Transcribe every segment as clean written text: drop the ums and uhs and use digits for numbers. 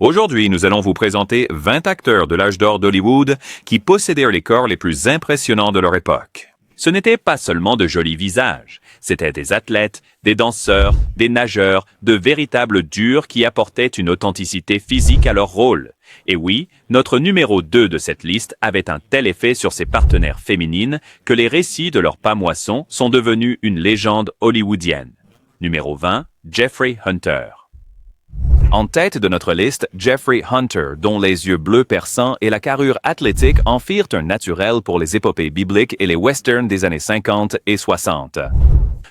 Aujourd'hui, nous allons vous présenter 20 acteurs de l'âge d'or d'Hollywood qui possédèrent les corps les plus impressionnants de leur époque. Ce n'étaient pas seulement de jolis visages, c'étaient des athlètes, des danseurs, des nageurs, de véritables durs qui apportaient une authenticité physique à leur rôle. Et oui, notre numéro 2 de cette liste avait un tel effet sur ses partenaires féminines que les récits de leur pâmoisson sont devenus une légende hollywoodienne. Numéro 20, Jeffrey Hunter. En tête de notre liste, Jeffrey Hunter, dont les yeux bleus perçants et la carrure athlétique en firent un naturel pour les épopées bibliques et les westerns des années 50 et 60.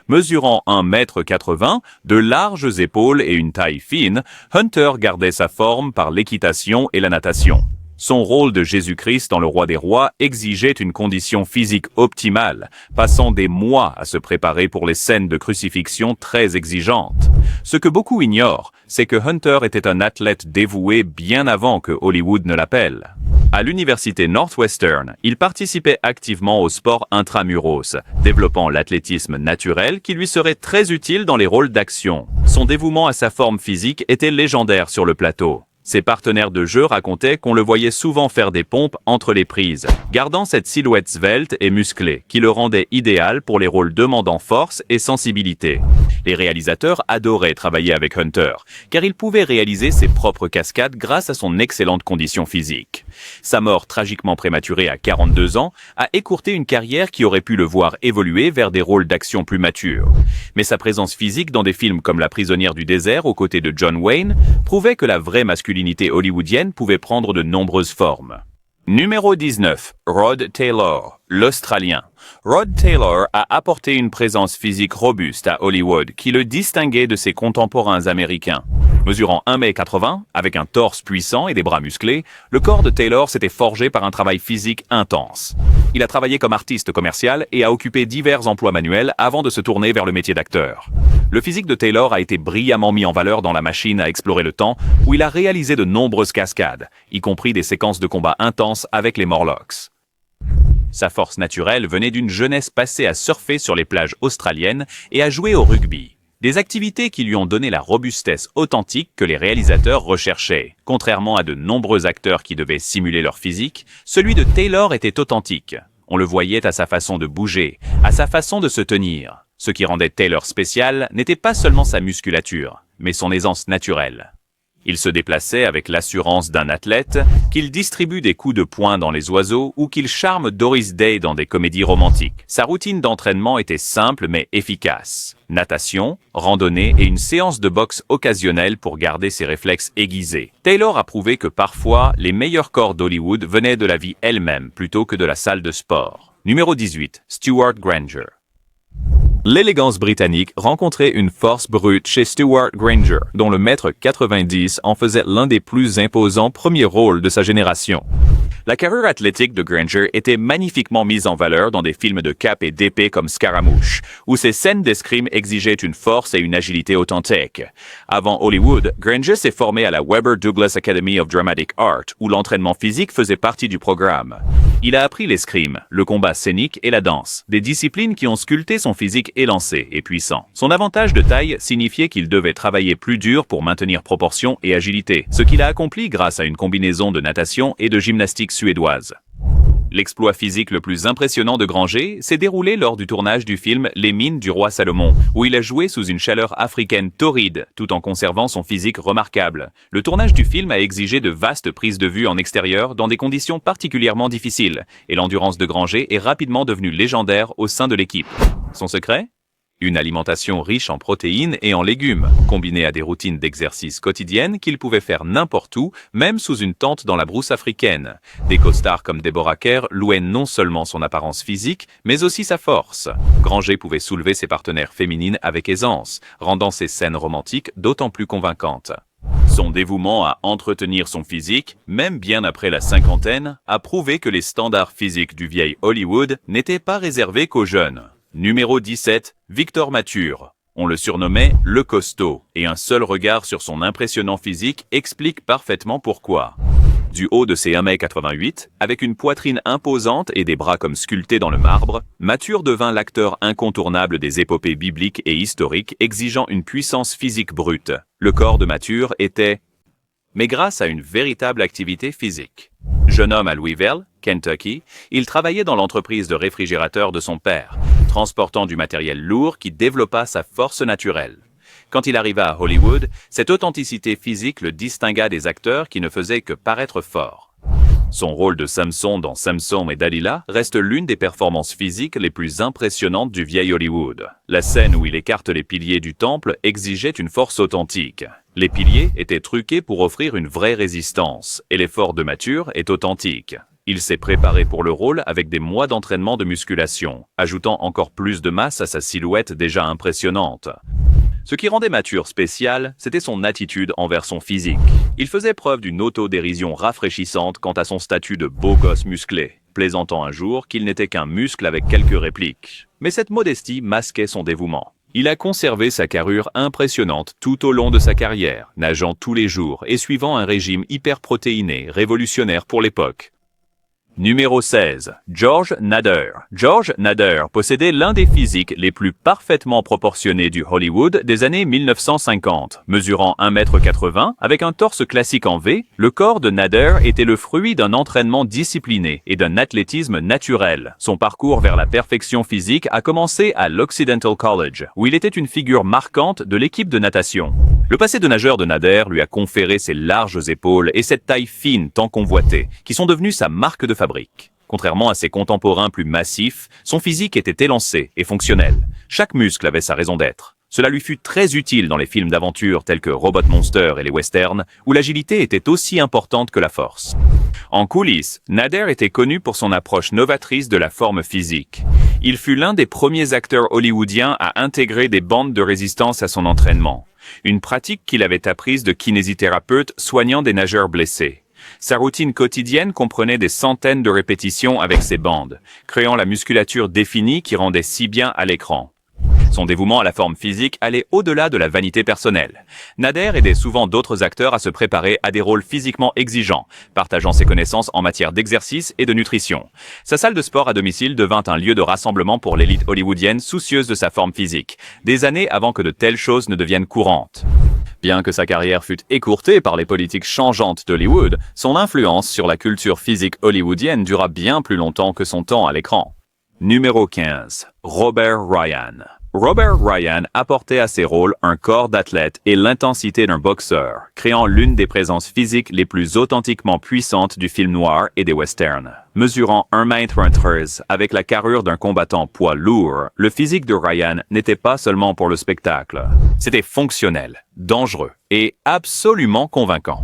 Mesurant 1,80 m, de larges épaules et une taille fine, Hunter gardait sa forme par l'équitation et la natation. Son rôle de Jésus-Christ dans Le Roi des Rois exigeait une condition physique optimale, passant des mois à se préparer pour les scènes de crucifixion très exigeantes. Ce que beaucoup ignorent, c'est que Hunter était un athlète dévoué bien avant que Hollywood ne l'appelle. À l'université Northwestern, il participait activement au sport intramuros, développant l'athlétisme naturel qui lui serait très utile dans les rôles d'action. Son dévouement à sa forme physique était légendaire sur le plateau. Ses partenaires de jeu racontaient qu'on le voyait souvent faire des pompes entre les prises, gardant cette silhouette svelte et musclée qui le rendait idéal pour les rôles demandant force et sensibilité. Les réalisateurs adoraient travailler avec Hunter, car il pouvait réaliser ses propres cascades grâce à son excellente condition physique. Sa mort tragiquement prématurée à 42 ans a écourté une carrière qui aurait pu le voir évoluer vers des rôles d'action plus matures. Mais sa présence physique dans des films comme La prisonnière du désert aux côtés de John Wayne prouvait que la vraie masculinité hollywoodienne pouvait prendre de nombreuses formes. Numéro 19, Rod Taylor, l'Australien. Rod Taylor a apporté une présence physique robuste à Hollywood qui le distinguait de ses contemporains américains. Mesurant 1,80 m, avec un torse puissant et des bras musclés, le corps de Taylor s'était forgé par un travail physique intense. Il a travaillé comme artiste commercial et a occupé divers emplois manuels avant de se tourner vers le métier d'acteur. Le physique de Taylor a été brillamment mis en valeur dans La Machine à explorer le temps, où il a réalisé de nombreuses cascades, y compris des séquences de combats intenses avec les Morlocks. Sa force naturelle venait d'une jeunesse passée à surfer sur les plages australiennes et à jouer au rugby. Des activités qui lui ont donné la robustesse authentique que les réalisateurs recherchaient. Contrairement à de nombreux acteurs qui devaient simuler leur physique, celui de Taylor était authentique. On le voyait à sa façon de bouger, à sa façon de se tenir. Ce qui rendait Taylor spécial n'était pas seulement sa musculature, mais son aisance naturelle. Il se déplaçait avec l'assurance d'un athlète, qu'il distribue des coups de poing dans les oiseaux ou qu'il charme Doris Day dans des comédies romantiques. Sa routine d'entraînement était simple mais efficace. Natation, randonnée et une séance de boxe occasionnelle pour garder ses réflexes aiguisés. Taylor a prouvé que parfois, les meilleurs corps d'Hollywood venaient de la vie elle-même plutôt que de la salle de sport. Numéro 18, Stewart Granger. L'élégance britannique rencontrait une force brute chez Stewart Granger, dont le mètre 90 en faisait l'un des plus imposants premiers rôles de sa génération. La carrure athlétique de Granger était magnifiquement mise en valeur dans des films de cap et d'épée comme Scaramouche, où ses scènes d'escrime exigeaient une force et une agilité authentiques. Avant Hollywood, Granger s'est formé à la Webber Douglas Academy of Dramatic Art, où l'entraînement physique faisait partie du programme. Il a appris l'escrime, le combat scénique et la danse, des disciplines qui ont sculpté son physique élancé et puissant. Son avantage de taille signifiait qu'il devait travailler plus dur pour maintenir proportion et agilité, ce qu'il a accompli grâce à une combinaison de natation et de gymnastique suédoise. L'exploit physique le plus impressionnant de Granger s'est déroulé lors du tournage du film Les Mines du roi Salomon, où il a joué sous une chaleur africaine torride, tout en conservant son physique remarquable. Le tournage du film a exigé de vastes prises de vue en extérieur dans des conditions particulièrement difficiles, et l'endurance de Granger est rapidement devenue légendaire au sein de l'équipe. Son secret ? Une alimentation riche en protéines et en légumes, combinée à des routines d'exercice quotidiennes qu'il pouvait faire n'importe où, même sous une tente dans la brousse africaine. Des co-stars comme Deborah Kerr louaient non seulement son apparence physique, mais aussi sa force. Granger pouvait soulever ses partenaires féminines avec aisance, rendant ses scènes romantiques d'autant plus convaincantes. Son dévouement à entretenir son physique, même bien après la cinquantaine, a prouvé que les standards physiques du vieil Hollywood n'étaient pas réservés qu'aux jeunes. Numéro 17, Victor Mature. On le surnommait le costaud, et un seul regard sur son impressionnant physique explique parfaitement pourquoi. Du haut de ses 1,88 m, avec une poitrine imposante et des bras comme sculptés dans le marbre, Mature devint l'acteur incontournable des épopées bibliques et historiques exigeant une puissance physique brute. Le corps de Mature était mais grâce à une véritable activité physique. Jeune homme à Louisville, Kentucky, il travaillait dans l'entreprise de réfrigérateurs de son père, transportant du matériel lourd qui développa sa force naturelle. Quand il arriva à Hollywood, cette authenticité physique le distingua des acteurs qui ne faisaient que paraître forts. Son rôle de Samson dans Samson et Dalila reste l'une des performances physiques les plus impressionnantes du vieil Hollywood. La scène où il écarte les piliers du temple exigeait une force authentique. Les piliers étaient truqués pour offrir une vraie résistance, et l'effort de Mature est authentique. Il s'est préparé pour le rôle avec des mois d'entraînement de musculation, ajoutant encore plus de masse à sa silhouette déjà impressionnante. Ce qui rendait Mature spécial, c'était son attitude envers son physique. Il faisait preuve d'une autodérision rafraîchissante quant à son statut de beau gosse musclé, plaisantant un jour qu'il n'était qu'un muscle avec quelques répliques. Mais cette modestie masquait son dévouement. Il a conservé sa carrure impressionnante tout au long de sa carrière, nageant tous les jours et suivant un régime hyperprotéiné, révolutionnaire pour l'époque. Numéro 16. George Nader. George Nader possédait l'un des physiques les plus parfaitement proportionnés du Hollywood des années 1950. Mesurant 1,80 m, avec un torse classique en V, le corps de Nader était le fruit d'un entraînement discipliné et d'un athlétisme naturel. Son parcours vers la perfection physique a commencé à l'Occidental College, où il était une figure marquante de l'équipe de natation. Le passé de nageur de Nader lui a conféré ses larges épaules et cette taille fine tant convoitée, qui sont devenues sa marque de fabrique. Contrairement à ses contemporains plus massifs, son physique était élancé et fonctionnel. Chaque muscle avait sa raison d'être. Cela lui fut très utile dans les films d'aventure tels que Robot Monster et les westerns, où l'agilité était aussi importante que la force. En coulisses, Nader était connu pour son approche novatrice de la forme physique. Il fut l'un des premiers acteurs hollywoodiens à intégrer des bandes de résistance à son entraînement, une pratique qu'il avait apprise de kinésithérapeutes soignant des nageurs blessés. Sa routine quotidienne comprenait des centaines de répétitions avec ces bandes, créant la musculature définie qui rendait si bien à l'écran. Son dévouement à la forme physique allait au-delà de la vanité personnelle. Nader aidait souvent d'autres acteurs à se préparer à des rôles physiquement exigeants, partageant ses connaissances en matière d'exercice et de nutrition. Sa salle de sport à domicile devint un lieu de rassemblement pour l'élite hollywoodienne soucieuse de sa forme physique, des années avant que de telles choses ne deviennent courantes. Bien que sa carrière fût écourtée par les politiques changeantes d'Hollywood, son influence sur la culture physique hollywoodienne dura bien plus longtemps que son temps à l'écran. Numéro 15. Robert Ryan. Robert Ryan apportait à ses rôles un corps d'athlète et l'intensité d'un boxeur, créant l'une des présences physiques les plus authentiquement puissantes du film noir et des westerns. Mesurant 1,13 m avec la carrure d'un combattant poids lourd, le physique de Ryan n'était pas seulement pour le spectacle. C'était fonctionnel, dangereux et absolument convaincant.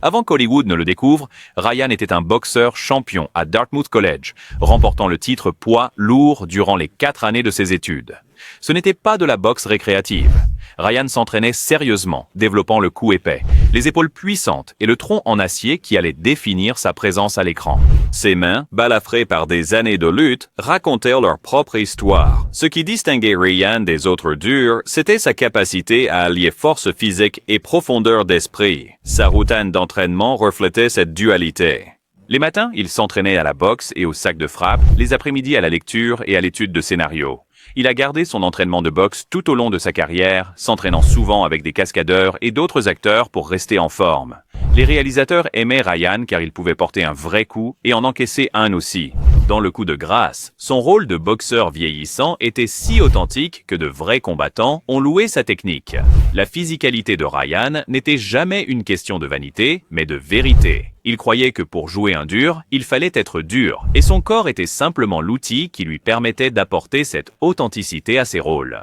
Avant qu'Hollywood ne le découvre, Ryan était un boxeur champion à Dartmouth College, remportant le titre poids lourd durant les 4 années de ses études. Ce n'était pas de la boxe récréative. Ryan s'entraînait sérieusement, développant le cou épais, les épaules puissantes et le tronc en acier qui allait définir sa présence à l'écran. Ses mains, balafrées par des années de lutte, racontaient leur propre histoire. Ce qui distinguait Ryan des autres durs, c'était sa capacité à allier force physique et profondeur d'esprit. Sa routine d'entraînement reflétait cette dualité. Les matins, il s'entraînait à la boxe et au sac de frappe, les après-midi à la lecture et à l'étude de scénarios. Il a gardé son entraînement de boxe tout au long de sa carrière, s'entraînant souvent avec des cascadeurs et d'autres acteurs pour rester en forme. Les réalisateurs aimaient Ryan car il pouvait porter un vrai coup et en encaisser un aussi. Dans le coup de grâce, son rôle de boxeur vieillissant était si authentique que de vrais combattants ont loué sa technique. La physicalité de Ryan n'était jamais une question de vanité, mais de vérité. Il croyait que pour jouer un dur, il fallait être dur, et son corps était simplement l'outil qui lui permettait d'apporter cette authenticité à ses rôles.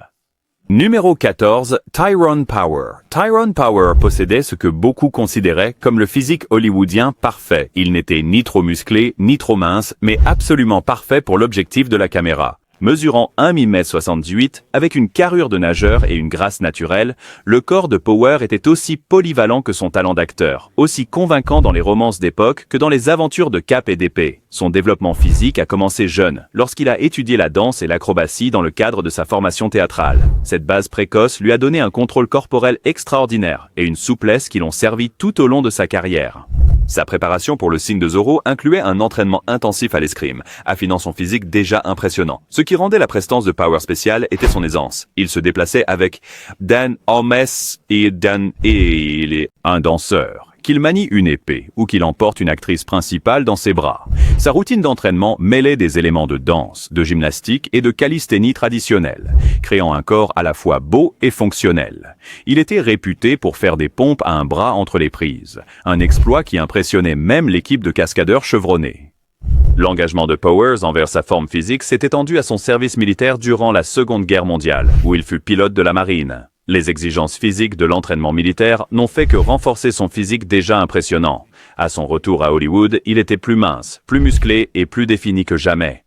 Numéro 14, Tyrone Power. Tyrone Power possédait ce que beaucoup considéraient comme le physique hollywoodien parfait. Il n'était ni trop musclé, ni trop mince, mais absolument parfait pour l'objectif de la caméra. Mesurant 1,68 m avec une carrure de nageur et une grâce naturelle, le corps de Power était aussi polyvalent que son talent d'acteur, aussi convaincant dans les romances d'époque que dans les aventures de cape et d'épée. Son développement physique a commencé jeune, lorsqu'il a étudié la danse et l'acrobatie dans le cadre de sa formation théâtrale. Cette base précoce lui a donné un contrôle corporel extraordinaire et une souplesse qui l'ont servi tout au long de sa carrière. Sa préparation pour le signe de Zorro incluait un entraînement intensif à l'escrime, affinant son physique déjà impressionnant. Ce qui rendait la prestance de Power spéciale était son aisance. Il se déplaçait avec Dan Holmes et il est un danseur qu'il manie une épée ou qu'il emporte une actrice principale dans ses bras. Sa routine d'entraînement mêlait des éléments de danse, de gymnastique et de calisthénie traditionnelle, créant un corps à la fois beau et fonctionnel. Il était réputé pour faire des pompes à un bras entre les prises, un exploit qui impressionnait même l'équipe de cascadeurs chevronnés. L'engagement de Powers envers sa forme physique s'est étendu à son service militaire durant la Seconde Guerre mondiale, où il fut pilote de la marine. Les exigences physiques de l'entraînement militaire n'ont fait que renforcer son physique déjà impressionnant. À son retour à Hollywood, il était plus mince, plus musclé et plus défini que jamais.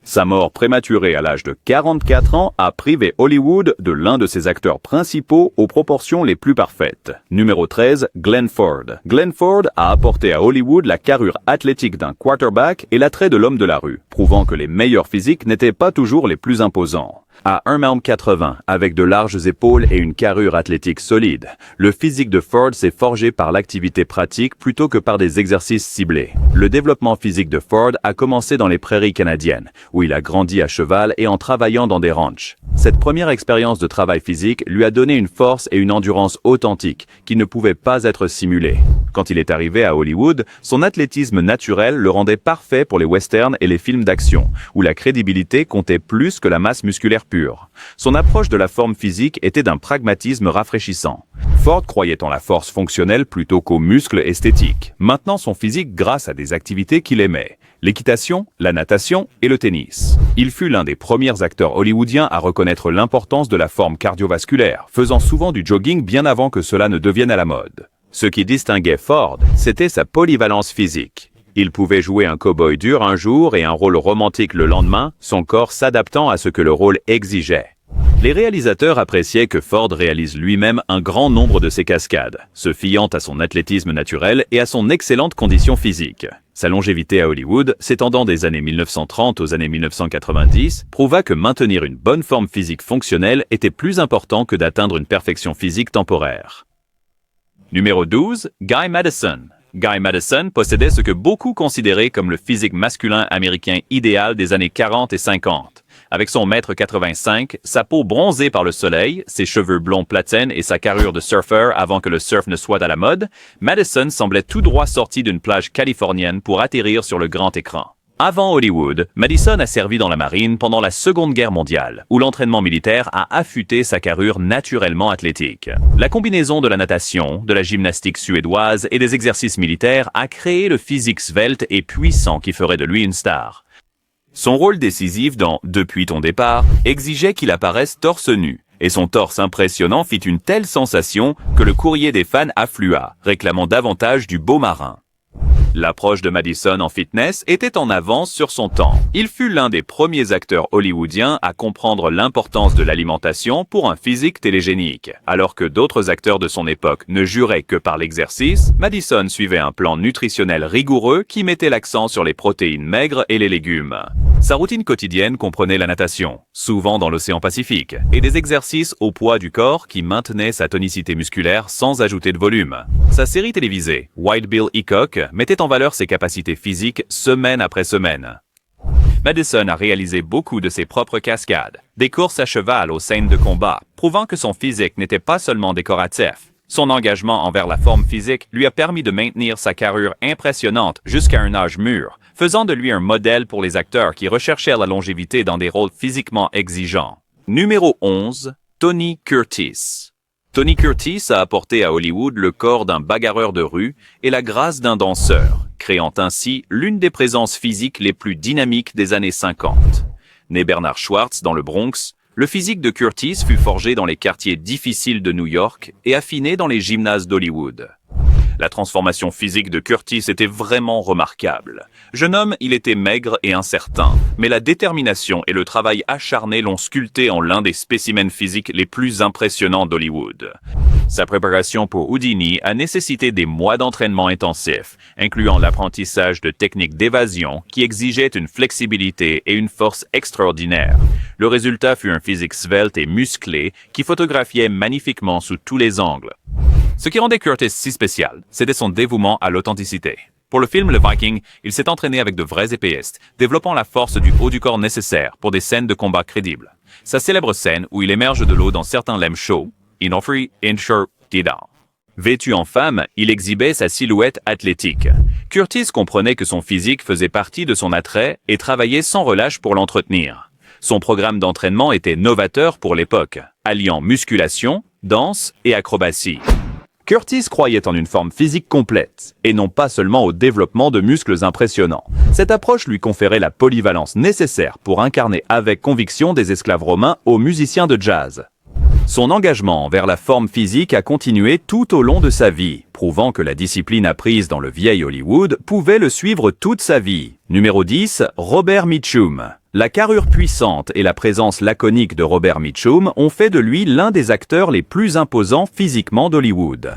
Sa mort prématurée à l'âge de 44 ans a privé Hollywood de l'un de ses acteurs principaux aux proportions les plus parfaites. Numéro 13, Glenn Ford. Glenn Ford a apporté à Hollywood la carrure athlétique d'un quarterback et l'attrait de l'homme de la rue, prouvant que les meilleurs physiques n'étaient pas toujours les plus imposants. À 1,80 m, avec de larges épaules et une carrure athlétique solide, le physique de Ford s'est forgé par l'activité pratique plutôt que par des exercices ciblés. Le développement physique de Ford a commencé dans les prairies canadiennes, où il a grandi à cheval et en travaillant dans des ranchs. Cette première expérience de travail physique lui a donné une force et une endurance authentiques qui ne pouvaient pas être simulées. Quand il est arrivé à Hollywood, son athlétisme naturel le rendait parfait pour les westerns et les films d'action, où la crédibilité comptait plus que la masse musculaire pure. Son approche de la forme physique était d'un pragmatisme rafraîchissant. Ford croyait en la force fonctionnelle plutôt qu'aux muscles esthétiques, maintenant son physique grâce à des activités qu'il aimait: l'équitation, la natation et le tennis. Il fut l'un des premiers acteurs hollywoodiens à reconnaître l'importance de la forme cardiovasculaire, faisant souvent du jogging bien avant que cela ne devienne à la mode. Ce qui distinguait Ford, c'était sa polyvalence physique. Il pouvait jouer un cow-boy dur un jour et un rôle romantique le lendemain, son corps s'adaptant à ce que le rôle exigeait. Les réalisateurs appréciaient que Ford réalise lui-même un grand nombre de ses cascades, se fiant à son athlétisme naturel et à son excellente condition physique. Sa longévité à Hollywood, s'étendant des années 1930 aux années 1990, prouva que maintenir une bonne forme physique fonctionnelle était plus important que d'atteindre une perfection physique temporaire. Numéro 12, Guy Madison. Guy Madison possédait ce que beaucoup considéraient comme le physique masculin américain idéal des années 40 et 50. Avec son 1,85 m, sa peau bronzée par le soleil, ses cheveux blonds platine et sa carrure de surfeur avant que le surf ne soit à la mode, Madison semblait tout droit sorti d'une plage californienne pour atterrir sur le grand écran. Avant Hollywood, Madison a servi dans la marine pendant la Seconde Guerre mondiale, où l'entraînement militaire a affûté sa carrure naturellement athlétique. La combinaison de la natation, de la gymnastique suédoise et des exercices militaires a créé le physique svelte et puissant qui ferait de lui une star. Son rôle décisif dans « Depuis ton départ » exigeait qu'il apparaisse torse nu, et son torse impressionnant fit une telle sensation que le courrier des fans afflua, réclamant davantage du beau marin. L'approche de Madison en fitness était en avance sur son temps. Il fut l'un des premiers acteurs hollywoodiens à comprendre l'importance de l'alimentation pour un physique télégénique. Alors que d'autres acteurs de son époque ne juraient que par l'exercice, Madison suivait un plan nutritionnel rigoureux qui mettait l'accent sur les protéines maigres et les légumes. Sa routine quotidienne comprenait la natation, souvent dans l'océan Pacifique, et des exercices au poids du corps qui maintenaient sa tonicité musculaire sans ajouter de volume. Sa série télévisée, Wild Bill Hickok, mettait en valeur ses capacités physiques semaine après semaine. Madison a réalisé beaucoup de ses propres cascades, des courses à cheval aux scènes de combat, prouvant que son physique n'était pas seulement décoratif. Son engagement envers la forme physique lui a permis de maintenir sa carrure impressionnante jusqu'à un âge mûr, faisant de lui un modèle pour les acteurs qui recherchaient la longévité dans des rôles physiquement exigeants. Numéro 11, Tony Curtis. Tony Curtis a apporté à Hollywood le corps d'un bagarreur de rue et la grâce d'un danseur, créant ainsi l'une des présences physiques les plus dynamiques des années 50. Né Bernard Schwartz dans le Bronx, le physique de Curtis fut forgé dans les quartiers difficiles de New York et affiné dans les gymnases d'Hollywood. La transformation physique de Curtis était vraiment remarquable. Jeune homme, il était maigre et incertain, mais la détermination et le travail acharné l'ont sculpté en l'un des spécimens physiques les plus impressionnants d'Hollywood. Sa préparation pour Houdini a nécessité des mois d'entraînement intensif, incluant l'apprentissage de techniques d'évasion qui exigeaient une flexibilité et une force extraordinaires. Le résultat fut un physique svelte et musclé qui photographiait magnifiquement sous tous les angles. Ce qui rendait Curtis si spécial, c'était son dévouement à l'authenticité. Pour le film Le Viking, il s'est entraîné avec de vrais épéistes, développant la force du haut du corps nécessaire pour des scènes de combat crédibles. Sa célèbre scène où il émerge de l'eau dans certains lèmes chauds, Inofri Inshur Dida, Vêtu en femme, il exhibait sa silhouette athlétique. Curtis comprenait que son physique faisait partie de son attrait et travaillait sans relâche pour l'entretenir. Son programme d'entraînement était novateur pour l'époque, alliant musculation, danse et acrobatie. Curtis croyait en une forme physique complète, et non pas seulement au développement de muscles impressionnants. Cette approche lui conférait la polyvalence nécessaire pour incarner avec conviction des esclaves romains aux musiciens de jazz. Son engagement envers la forme physique a continué tout au long de sa vie, prouvant que la discipline apprise dans le vieil Hollywood pouvait le suivre toute sa vie. Numéro 10, Robert Mitchum. La carrure puissante et la présence laconique de Robert Mitchum ont fait de lui l'un des acteurs les plus imposants physiquement d'Hollywood.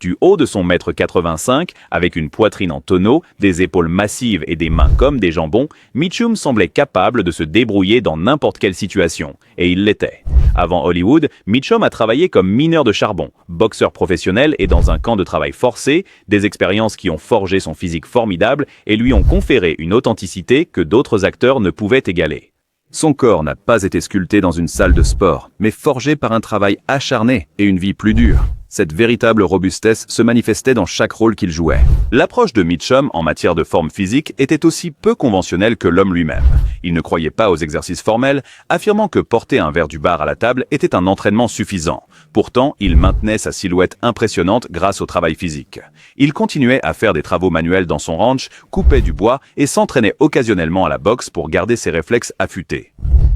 Du haut de son mètre 85, avec une poitrine en tonneau, des épaules massives et des mains comme des jambons, Mitchum semblait capable de se débrouiller dans n'importe quelle situation, et il l'était. Avant Hollywood, Mitchum a travaillé comme mineur de charbon, boxeur professionnel et dans un camp de travail forcé, des expériences qui ont forgé son physique formidable et lui ont conféré une authenticité que d'autres acteurs ne pouvaient égaler. Son corps n'a pas été sculpté dans une salle de sport, mais forgé par un travail acharné et une vie plus dure. Cette véritable robustesse se manifestait dans chaque rôle qu'il jouait. L'approche de Mitchum en matière de forme physique était aussi peu conventionnelle que l'homme lui-même. Il ne croyait pas aux exercices formels, affirmant que porter un verre du bar à la table était un entraînement suffisant. Pourtant, il maintenait sa silhouette impressionnante grâce au travail physique. Il continuait à faire des travaux manuels dans son ranch, coupait du bois et s'entraînait occasionnellement à la boxe pour garder ses réflexes affûtés.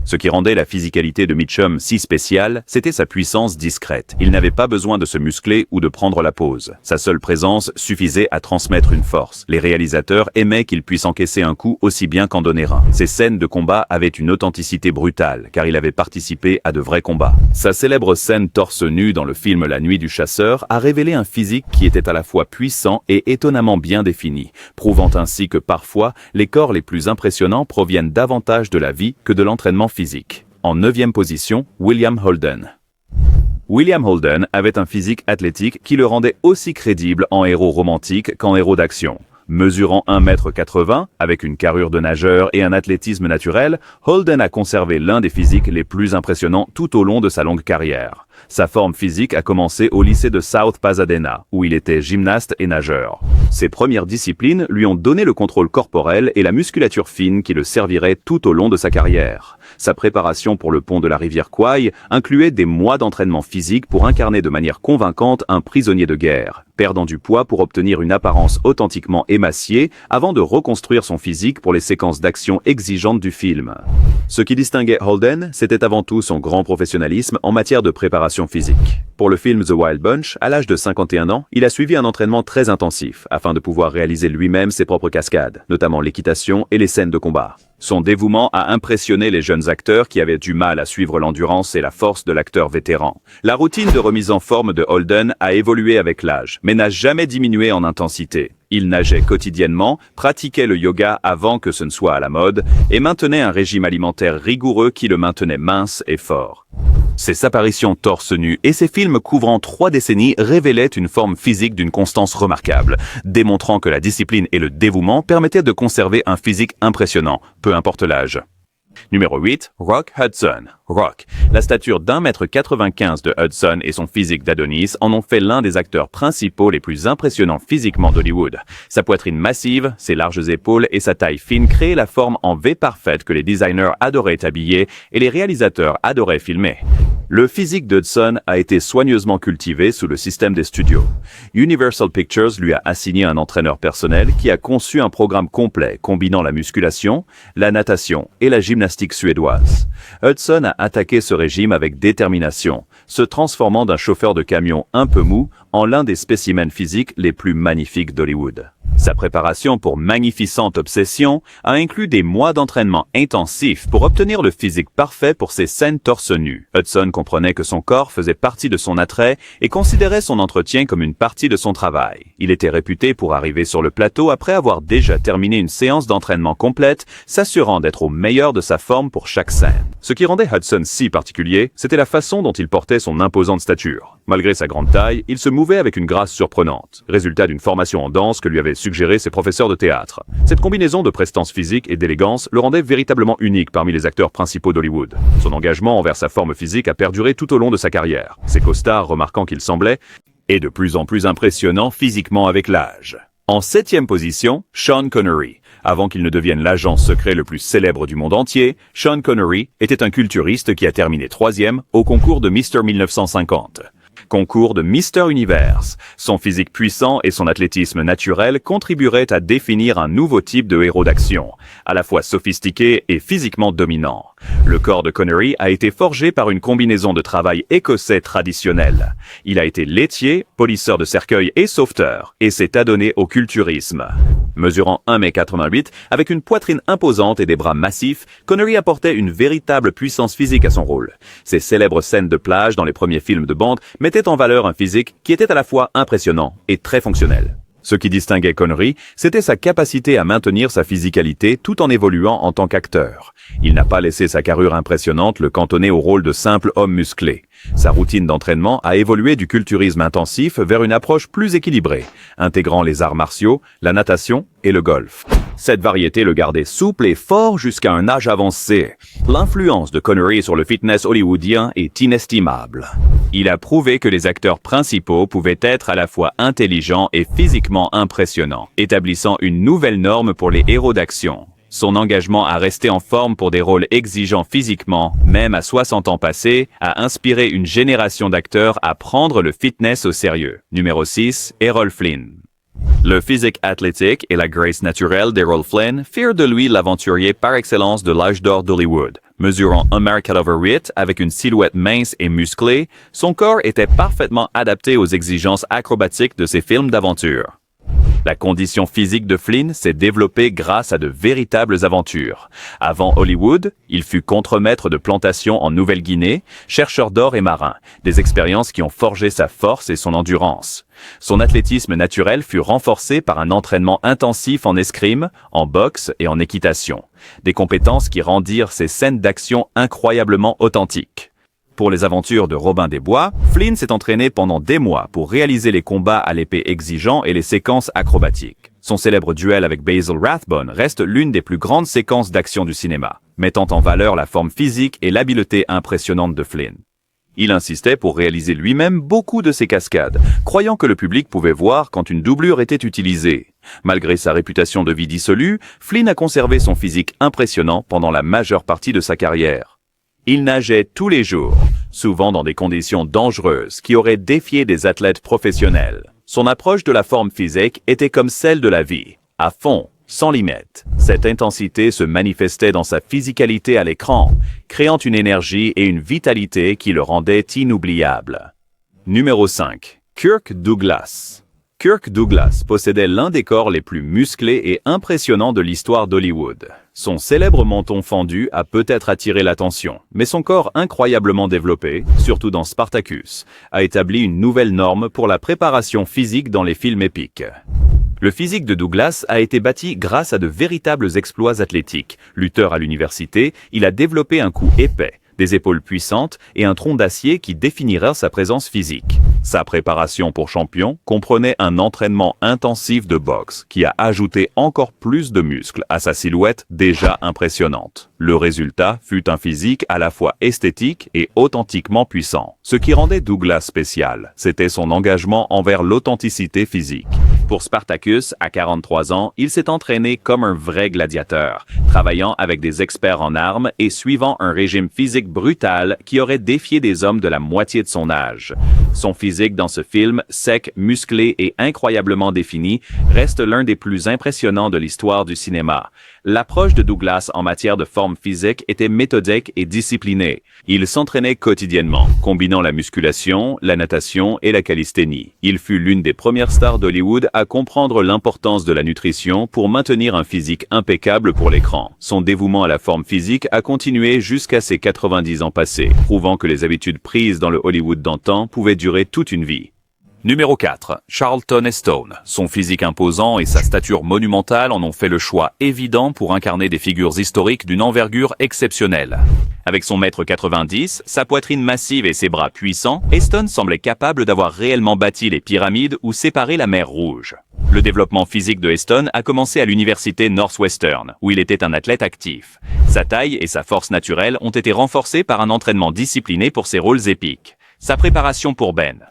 Ce qui rendait la physicalité de Mitchum si spéciale, c'était sa puissance discrète. Il n'avait pas besoin de se muscler ou de prendre la pose. Sa seule présence suffisait à transmettre une force. Les réalisateurs aimaient qu'il puisse encaisser un coup aussi bien qu'en donner un. Ses scènes de combat avaient une authenticité brutale, car il avait participé à de vrais combats. Sa célèbre scène torse nu dans le film La Nuit du Chasseur a révélé un physique qui était à la fois puissant et étonnamment bien défini, prouvant ainsi que parfois, les corps les plus impressionnants proviennent davantage de la vie que de l'entraînement physique. En 9e position, William Holden. William Holden avait un physique athlétique qui le rendait aussi crédible en héros romantique qu'en héros d'action. Mesurant 1,80 m, avec une carrure de nageur et un athlétisme naturel, Holden a conservé l'un des physiques les plus impressionnants tout au long de sa longue carrière. Sa forme physique a commencé au lycée de South Pasadena, où il était gymnaste et nageur. Ses premières disciplines lui ont donné le contrôle corporel et la musculature fine qui le servirait tout au long de sa carrière. Sa préparation pour le pont de la rivière Kwai incluait des mois d'entraînement physique pour incarner de manière convaincante un prisonnier de guerre, perdant du poids pour obtenir une apparence authentiquement émaciée avant de reconstruire son physique pour les séquences d'action exigeantes du film. Ce qui distinguait Holden, c'était avant tout son grand professionnalisme en matière de préparation physique. Pour le film The Wild Bunch, à l'âge de 51 ans, il a suivi un entraînement très intensif afin de pouvoir réaliser lui-même ses propres cascades, notamment l'équitation et les scènes de combat. Son dévouement a impressionné les jeunes acteurs qui avaient du mal à suivre l'endurance et la force de l'acteur vétéran. La routine de remise en forme de Holden a évolué avec l'âge, mais n'a jamais diminué en intensité. Il nageait quotidiennement, pratiquait le yoga avant que ce ne soit à la mode, et maintenait un régime alimentaire rigoureux qui le maintenait mince et fort. Ses apparitions torse nu et ses films couvrant 3 décennies révélaient une forme physique d'une constance remarquable, démontrant que la discipline et le dévouement permettaient de conserver un physique impressionnant, peu importe l'âge. Numéro 8, Rock Hudson. Rock. La stature d'1,95 m de Hudson et son physique d'Adonis en ont fait l'un des acteurs principaux les plus impressionnants physiquement d'Hollywood. Sa poitrine massive, ses larges épaules et sa taille fine créaient la forme en V parfaite que les designers adoraient habiller et les réalisateurs adoraient filmer. Le physique d'Hudson a été soigneusement cultivé sous le système des studios. Universal Pictures lui a assigné un entraîneur personnel qui a conçu un programme complet combinant la musculation, la natation et la gymnastique suédoise. Hudson a attaqué ce régime avec détermination, se transformant d'un chauffeur de camion un peu mou en l'un des spécimens physiques les plus magnifiques d'Hollywood. Sa préparation pour Magnificent Obsession a inclus des mois d'entraînement intensif pour obtenir le physique parfait pour ses scènes torse nu. Hudson comprenait que son corps faisait partie de son attrait et considérait son entretien comme une partie de son travail. Il était réputé pour arriver sur le plateau après avoir déjà terminé une séance d'entraînement complète, s'assurant d'être au meilleur de sa forme pour chaque scène. Ce qui rendait Hudson si particulier, c'était la façon dont il portait son imposante stature. Malgré sa grande taille, il se mouvait avec une grâce surprenante, résultat d'une formation en danse que lui avaient suggéré ses professeurs de théâtre. Cette combinaison de prestance physique et d'élégance le rendait véritablement unique parmi les acteurs principaux d'Hollywood. Son engagement envers sa forme physique a perduré tout au long de sa carrière. Ses costards, remarquant qu'il semblait et de plus en plus impressionnant physiquement avec l'âge. En 7e position, Sean Connery. Avant qu'il ne devienne l'agent secret le plus célèbre du monde entier, Sean Connery était un culturiste qui a terminé 3e au concours de Mr 1950. Concours de Mister Universe. Son physique puissant et son athlétisme naturel contribueraient à définir un nouveau type de héros d'action, à la fois sophistiqué et physiquement dominant. Le corps de Connery a été forgé par une combinaison de travail écossais traditionnel. Il a été laitier, polisseur de cercueils et sauveteur, et s'est adonné au culturisme. Mesurant 1,88 m, avec une poitrine imposante et des bras massifs, Connery apportait une véritable puissance physique à son rôle. Ses célèbres scènes de plage dans les premiers films de bande mettaient en valeur un physique qui était à la fois impressionnant et très fonctionnel. Ce qui distinguait Connery, c'était sa capacité à maintenir sa physicalité tout en évoluant en tant qu'acteur. Il n'a pas laissé sa carrure impressionnante le cantonner au rôle de simple homme musclé. Sa routine d'entraînement a évolué du culturisme intensif vers une approche plus équilibrée, intégrant les arts martiaux, la natation et le golf. Cette variété le gardait souple et fort jusqu'à un âge avancé. L'influence de Connery sur le fitness hollywoodien est inestimable. Il a prouvé que les acteurs principaux pouvaient être à la fois intelligents et physiquement impressionnants, établissant une nouvelle norme pour les héros d'action. Son engagement à rester en forme pour des rôles exigeants physiquement, même à 60 ans passés, a inspiré une génération d'acteurs à prendre le fitness au sérieux. Numéro 6, Errol Flynn. Le physique athlétique et la grace naturelle d'Errol Flynn firent de lui l'aventurier par excellence de l'âge d'or d'Hollywood. Mesurant 1,88 m avec une silhouette mince et musclée, son corps était parfaitement adapté aux exigences acrobatiques de ses films d'aventure. La condition physique de Flynn s'est développée grâce à de véritables aventures. Avant Hollywood, il fut contremaître de plantation en Nouvelle-Guinée, chercheur d'or et marin, des expériences qui ont forgé sa force et son endurance. Son athlétisme naturel fut renforcé par un entraînement intensif en escrime, en boxe et en équitation, des compétences qui rendirent ses scènes d'action incroyablement authentiques. Pour les aventures de Robin des Bois, Flynn s'est entraîné pendant des mois pour réaliser les combats à l'épée exigeants et les séquences acrobatiques. Son célèbre duel avec Basil Rathbone reste l'une des plus grandes séquences d'action du cinéma, mettant en valeur la forme physique et l'habileté impressionnante de Flynn. Il insistait pour réaliser lui-même beaucoup de ses cascades, croyant que le public pouvait voir quand une doublure était utilisée. Malgré sa réputation de vie dissolue, Flynn a conservé son physique impressionnant pendant la majeure partie de sa carrière. Il nageait tous les jours, souvent dans des conditions dangereuses qui auraient défié des athlètes professionnels. Son approche de la forme physique était comme celle de la vie, à fond, sans limite. Cette intensité se manifestait dans sa physicalité à l'écran, créant une énergie et une vitalité qui le rendaient inoubliable. Numéro 5. Kirk Douglas. Kirk Douglas possédait l'un des corps les plus musclés et impressionnants de l'histoire d'Hollywood. Son célèbre menton fendu a peut-être attiré l'attention, mais son corps incroyablement développé, surtout dans Spartacus, a établi une nouvelle norme pour la préparation physique dans les films épiques. Le physique de Douglas a été bâti grâce à de véritables exploits athlétiques. Lutteur à l'université, il a développé un cou épais, des épaules puissantes et un tronc d'acier qui définira sa présence physique. Sa préparation pour champion comprenait un entraînement intensif de boxe qui a ajouté encore plus de muscles à sa silhouette déjà impressionnante. Le résultat fut un physique à la fois esthétique et authentiquement puissant. Ce qui rendait Douglas spécial, c'était son engagement envers l'authenticité physique. Pour Spartacus, à 43 ans, il s'est entraîné comme un vrai gladiateur, travaillant avec des experts en armes et suivant un régime physique brutal qui aurait défié des hommes de la moitié de son âge. Son physique dans ce film, sec, musclé et incroyablement défini, reste l'un des plus impressionnants de l'histoire du cinéma. L'approche de Douglas en matière de forme physique était méthodique et disciplinée. Il s'entraînait quotidiennement, combinant la musculation, la natation et la calisthénie. Il fut l'une des premières stars d'Hollywood à comprendre l'importance de la nutrition pour maintenir un physique impeccable pour l'écran. Son dévouement à la forme physique a continué jusqu'à ses 90 ans passés, prouvant que les habitudes prises dans le Hollywood d'antan pouvaient durer toute une vie. Numéro 4. Charlton Heston. Son physique imposant et sa stature monumentale en ont fait le choix évident pour incarner des figures historiques d'une envergure exceptionnelle. Avec son 1,90 m, sa poitrine massive et ses bras puissants, Heston semblait capable d'avoir réellement bâti les pyramides ou séparé la mer Rouge. Le développement physique de Heston a commencé à l'université Northwestern, où il était un athlète actif. Sa taille et sa force naturelle ont été renforcées par un entraînement discipliné pour ses rôles épiques. Sa préparation pour Ben.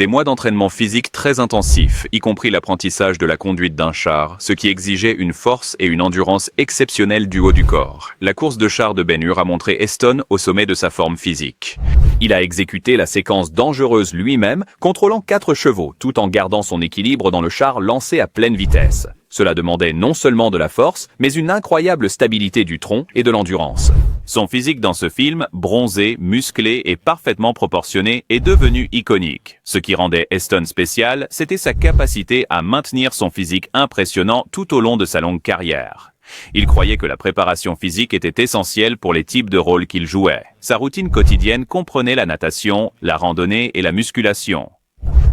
Des mois d'entraînement physique très intensifs, y compris l'apprentissage de la conduite d'un char, ce qui exigeait une force et une endurance exceptionnelles du haut du corps. La course de char de Ben Hur a montré Heston au sommet de sa forme physique. Il a exécuté la séquence dangereuse lui-même, contrôlant 4 chevaux, tout en gardant son équilibre dans le char lancé à pleine vitesse. Cela demandait non seulement de la force, mais une incroyable stabilité du tronc et de l'endurance. Son physique dans ce film, bronzé, musclé et parfaitement proportionné, est devenu iconique. Ce qui rendait Heston spécial, c'était sa capacité à maintenir son physique impressionnant tout au long de sa longue carrière. Il croyait que la préparation physique était essentielle pour les types de rôles qu'il jouait. Sa routine quotidienne comprenait la natation, la randonnée et la musculation.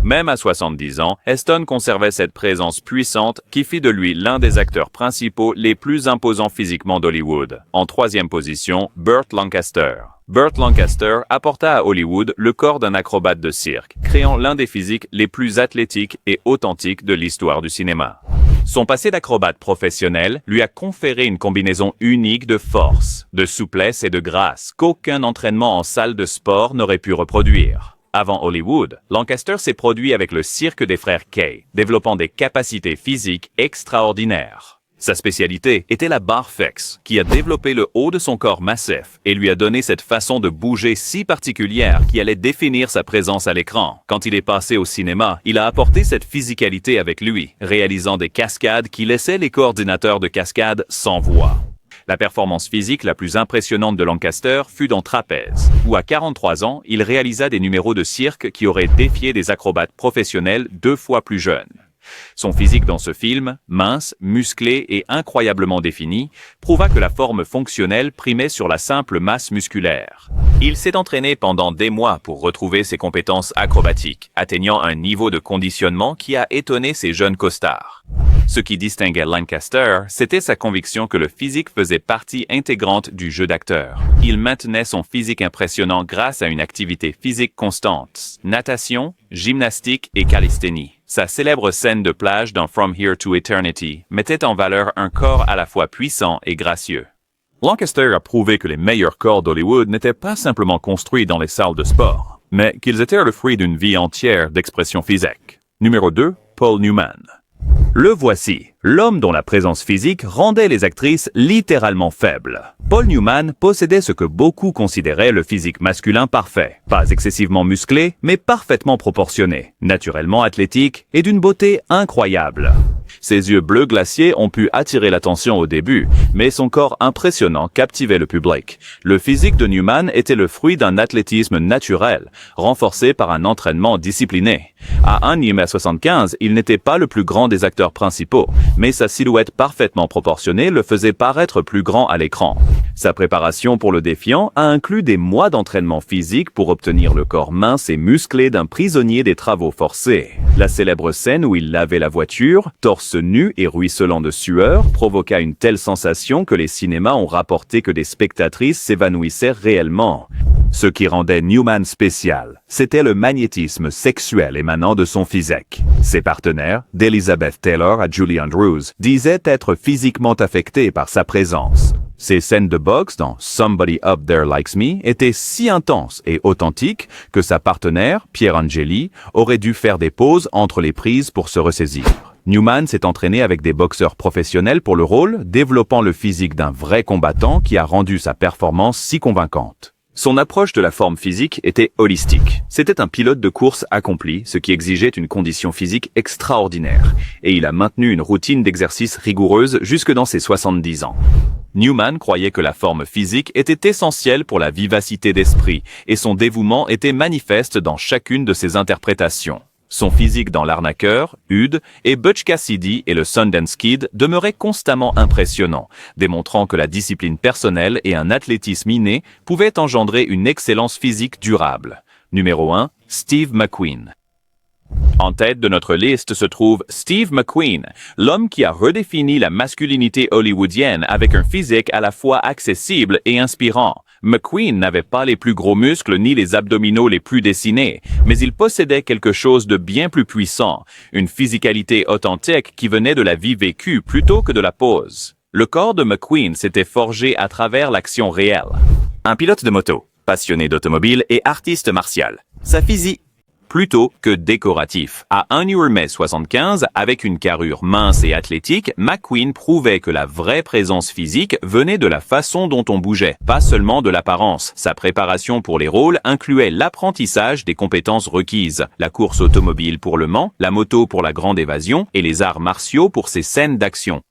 Même à 70 ans, Heston conservait cette présence puissante qui fit de lui l'un des acteurs principaux les plus imposants physiquement d'Hollywood. En 3e position, Burt Lancaster. Burt Lancaster apporta à Hollywood le corps d'un acrobate de cirque, créant l'un des physiques les plus athlétiques et authentiques de l'histoire du cinéma. Son passé d'acrobate professionnel lui a conféré une combinaison unique de force, de souplesse et de grâce qu'aucun entraînement en salle de sport n'aurait pu reproduire. Avant Hollywood, Lancaster s'est produit avec le cirque des frères Kay, développant des capacités physiques extraordinaires. Sa spécialité était la barre flex, qui a développé le haut de son corps massif et lui a donné cette façon de bouger si particulière qui allait définir sa présence à l'écran. Quand il est passé au cinéma, il a apporté cette physicalité avec lui, réalisant des cascades qui laissaient les coordinateurs de cascades sans voix. La performance physique la plus impressionnante de Lancaster fut dans Trapèze, où à 43 ans, il réalisa des numéros de cirque qui auraient défié des acrobates professionnels 2 fois plus jeunes. Son physique dans ce film, mince, musclé et incroyablement défini, prouva que la forme fonctionnelle primait sur la simple masse musculaire. Il s'est entraîné pendant des mois pour retrouver ses compétences acrobatiques, atteignant un niveau de conditionnement qui a étonné ses jeunes costards. Ce qui distinguait Lancaster, c'était sa conviction que le physique faisait partie intégrante du jeu d'acteur. Il maintenait son physique impressionnant grâce à une activité physique constante, natation, gymnastique et calisthénie. Sa célèbre scène de plage dans From Here to Eternity mettait en valeur un corps à la fois puissant et gracieux. Lancaster a prouvé que les meilleurs corps d'Hollywood n'étaient pas simplement construits dans les salles de sport, mais qu'ils étaient le fruit d'une vie entière d'expression physique. Numéro 2, Paul Newman. Le voici, l'homme dont la présence physique rendait les actrices littéralement faibles. Paul Newman possédait ce que beaucoup considéraient le physique masculin parfait. Pas excessivement musclé, mais parfaitement proportionné, naturellement athlétique et d'une beauté incroyable. Ses yeux bleus glaciers ont pu attirer l'attention au début, mais son corps impressionnant captivait le public. Le physique de Newman était le fruit d'un athlétisme naturel, renforcé par un entraînement discipliné. À 1,75 m, il n'était pas le plus grand des acteurs principaux, mais sa silhouette parfaitement proportionnée le faisait paraître plus grand à l'écran. Sa préparation pour le défiant a inclus des mois d'entraînement physique pour obtenir le corps mince et musclé d'un prisonnier des travaux forcés. La célèbre scène où il lavait la voiture, torse nu et ruisselant de sueur, provoqua une telle sensation que les cinémas ont rapporté que des spectatrices s'évanouissaient réellement. Ce qui rendait Newman spécial, c'était le magnétisme sexuel émanant de son physique. Ses partenaires, d'Elizabeth Taylor à Julie Andrews, disaient être physiquement affectés par sa présence. Ses scènes de boxe dans Somebody Up There Likes Me étaient si intenses et authentiques que sa partenaire, Pierre Angeli, aurait dû faire des pauses entre les prises pour se ressaisir. Newman s'est entraîné avec des boxeurs professionnels pour le rôle, développant le physique d'un vrai combattant qui a rendu sa performance si convaincante. Son approche de la forme physique était holistique. C'était un pilote de course accompli, ce qui exigeait une condition physique extraordinaire, et il a maintenu une routine d'exercice rigoureuse jusque dans ses 70 ans. Newman croyait que la forme physique était essentielle pour la vivacité d'esprit, et son dévouement était manifeste dans chacune de ses interprétations. Son physique dans L'Arnaqueur, Hude et Butch Cassidy et le Sundance Kid demeurait constamment impressionnant, démontrant que la discipline personnelle et un athlétisme inné pouvaient engendrer une excellence physique durable. Numéro 1, Steve McQueen. En tête de notre liste se trouve Steve McQueen, l'homme qui a redéfini la masculinité hollywoodienne avec un physique à la fois accessible et inspirant. McQueen n'avait pas les plus gros muscles ni les abdominaux les plus dessinés, mais il possédait quelque chose de bien plus puissant, une physicalité authentique qui venait de la vie vécue plutôt que de la pose. Le corps de McQueen s'était forgé à travers l'action réelle. Un pilote de moto, passionné d'automobile et artiste martial. Sa physique plutôt que décoratif. À 1,75 m, avec une carrure mince et athlétique, McQueen prouvait que la vraie présence physique venait de la façon dont on bougeait, pas seulement de l'apparence. Sa préparation pour les rôles incluait l'apprentissage des compétences requises, la course automobile pour le Mans, la moto pour la grande évasion et les arts martiaux pour ses scènes d'action.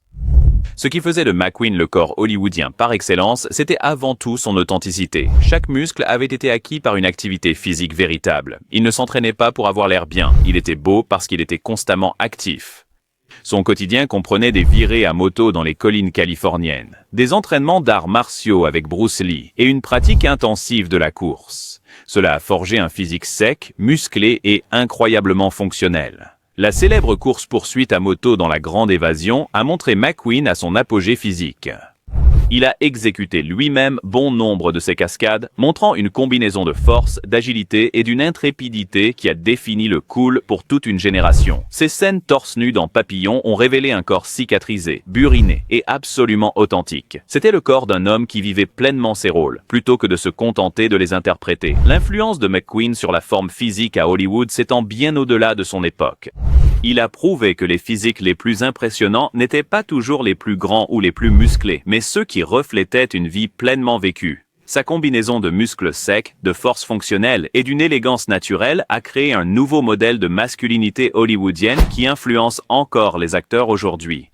Ce qui faisait de McQueen le corps hollywoodien par excellence, c'était avant tout son authenticité. Chaque muscle avait été acquis par une activité physique véritable. Il ne s'entraînait pas pour avoir l'air bien, il était beau parce qu'il était constamment actif. Son quotidien comprenait des virées à moto dans les collines californiennes, des entraînements d'arts martiaux avec Bruce Lee et une pratique intensive de la course. Cela a forgé un physique sec, musclé et incroyablement fonctionnel. La célèbre course-poursuite à moto dans la Grande Évasion a montré McQueen à son apogée physique. Il a exécuté lui-même bon nombre de ses cascades, montrant une combinaison de force, d'agilité et d'une intrépidité qui a défini le cool pour toute une génération. Ces scènes torse nu dans Papillon ont révélé un corps cicatrisé, buriné et absolument authentique. C'était le corps d'un homme qui vivait pleinement ses rôles, plutôt que de se contenter de les interpréter. L'influence de McQueen sur la forme physique à Hollywood s'étend bien au-delà de son époque. Il a prouvé que les physiques les plus impressionnants n'étaient pas toujours les plus grands ou les plus musclés, mais ceux qui reflétaient une vie pleinement vécue. Sa combinaison de muscles secs, de force fonctionnelle et d'une élégance naturelle a créé un nouveau modèle de masculinité hollywoodienne qui influence encore les acteurs aujourd'hui.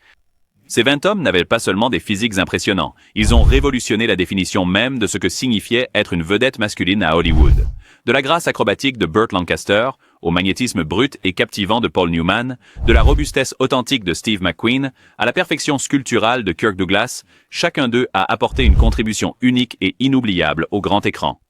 Ces 20 hommes n'avaient pas seulement des physiques impressionnants, ils ont révolutionné la définition même de ce que signifiait être une vedette masculine à Hollywood. De la grâce acrobatique de Burt Lancaster, au magnétisme brut et captivant de Paul Newman, de la robustesse authentique de Steve McQueen, à la perfection sculpturale de Kirk Douglas, chacun d'eux a apporté une contribution unique et inoubliable au grand écran.